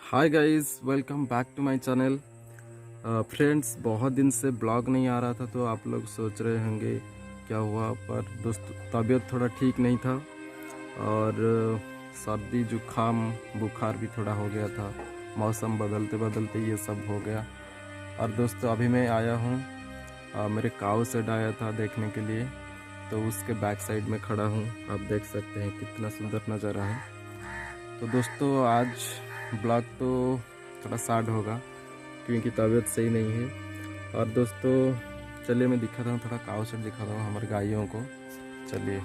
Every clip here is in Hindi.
Hi guys, welcome back to my channel. Friends, बहुत दिन से ब्लॉग नहीं आ रहा था तो आप लोग सोच रहे होंगे क्या हुआ। पर दोस्त तबीयत थोड़ा ठीक नहीं था और सर्दी जुकाम बुखार भी थोड़ा हो गया था। मौसम बदलते बदलते ये सब हो गया। और दोस्तों अभी मैं आया हूँ, मेरे काऊ शेड आया था देखने के लिए, तो उसके बैक साइड में खड़ा हूँ। आप देख सकते हैं कितना सुंदर नज़ारा है। तो दोस्तों आज ब्लॉग तो थोड़ा सैड होगा क्योंकि तबीयत सही नहीं है। और दोस्तों चलिए मैं दिखाता हूँ, थोड़ा काऊ शेड दिखाता हूँ हमारे गायों को। चलिए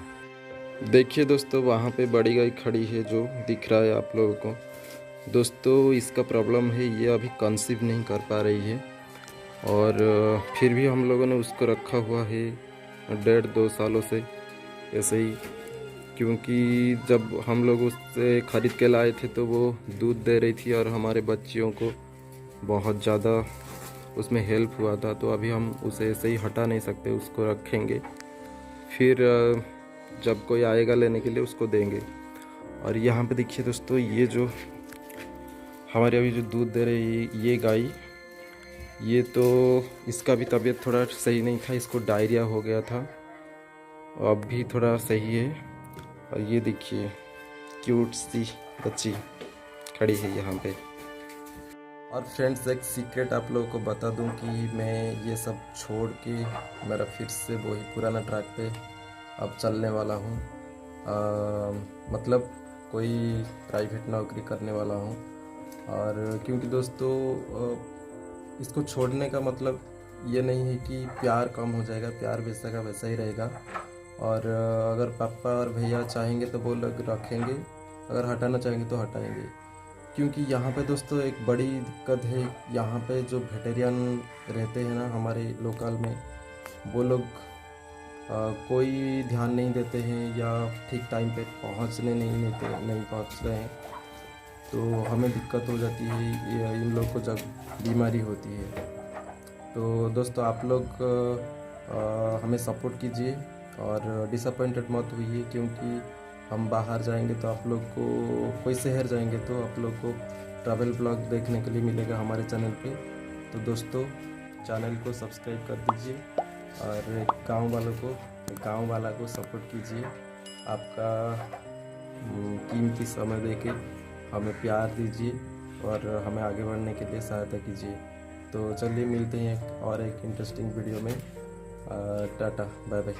देखिए दोस्तों, वहाँ पे बड़ी गाय खड़ी है जो दिख रहा है आप लोगों को। दोस्तों इसका प्रॉब्लम है, ये अभी कंसीव नहीं कर पा रही है और फिर भी हम लोगों ने उसको रखा हुआ है 1.5-2 सालों से ऐसे ही। क्योंकि जब हम लोग उससे ख़रीद के लाए थे तो वो दूध दे रही थी और हमारे बच्चियों को बहुत ज़्यादा उसमें हेल्प हुआ था। तो अभी हम उसे ऐसे ही हटा नहीं सकते, उसको रखेंगे, फिर जब कोई आएगा लेने के लिए उसको देंगे। और यहाँ पे देखिए दोस्तों, ये जो हमारे अभी जो दूध दे रही ये गाय, ये तो इसका भी तबीयत थोड़ा सही नहीं था, इसको डायरिया हो गया था, अब भी थोड़ा सही है। और ये देखिए क्यूट सी बच्ची खड़ी है यहाँ पे। और फ्रेंड्स एक सीक्रेट आप लोगों को बता दूं कि मैं ये सब छोड़ के मेरा फिर से वही पुराना ट्रैक पे अब चलने वाला हूँ। मतलब कोई प्राइवेट नौकरी करने वाला हूँ। और क्योंकि दोस्तों इसको छोड़ने का मतलब ये नहीं है कि प्यार कम हो जाएगा, प्यार वैसा का वैसा ही रहेगा। और अगर पापा और भैया चाहेंगे तो वो लोग रखेंगे, अगर हटाना चाहेंगे तो हटाएंगे। क्योंकि यहाँ पे दोस्तों एक बड़ी दिक्कत है, यहाँ पे जो वेटेरियन रहते हैं ना हमारे लोकल में, वो लोग कोई ध्यान नहीं देते हैं या ठीक टाइम पे पहुँचने नहीं पहुँच रहे हैं, तो हमें दिक्कत हो जाती है इन लोग को जब बीमारी होती है। तो दोस्तों आप लोग हमें सपोर्ट कीजिए और डिसअपॉइंटेड मत होइए, क्योंकि हम बाहर जाएंगे तो आप लोग को, कोई शहर जाएंगे तो आप लोग को ट्रैवल ब्लॉग देखने के लिए मिलेगा हमारे चैनल पे। तो दोस्तों चैनल को सब्सक्राइब कर दीजिए और गांव वाला को सपोर्ट कीजिए। आपका कीमती समय देके हमें प्यार दीजिए और हमें आगे बढ़ने के लिए सहायता कीजिए। तो चलिए मिलते हैं एक इंटरेस्टिंग वीडियो में। Tata bye bye.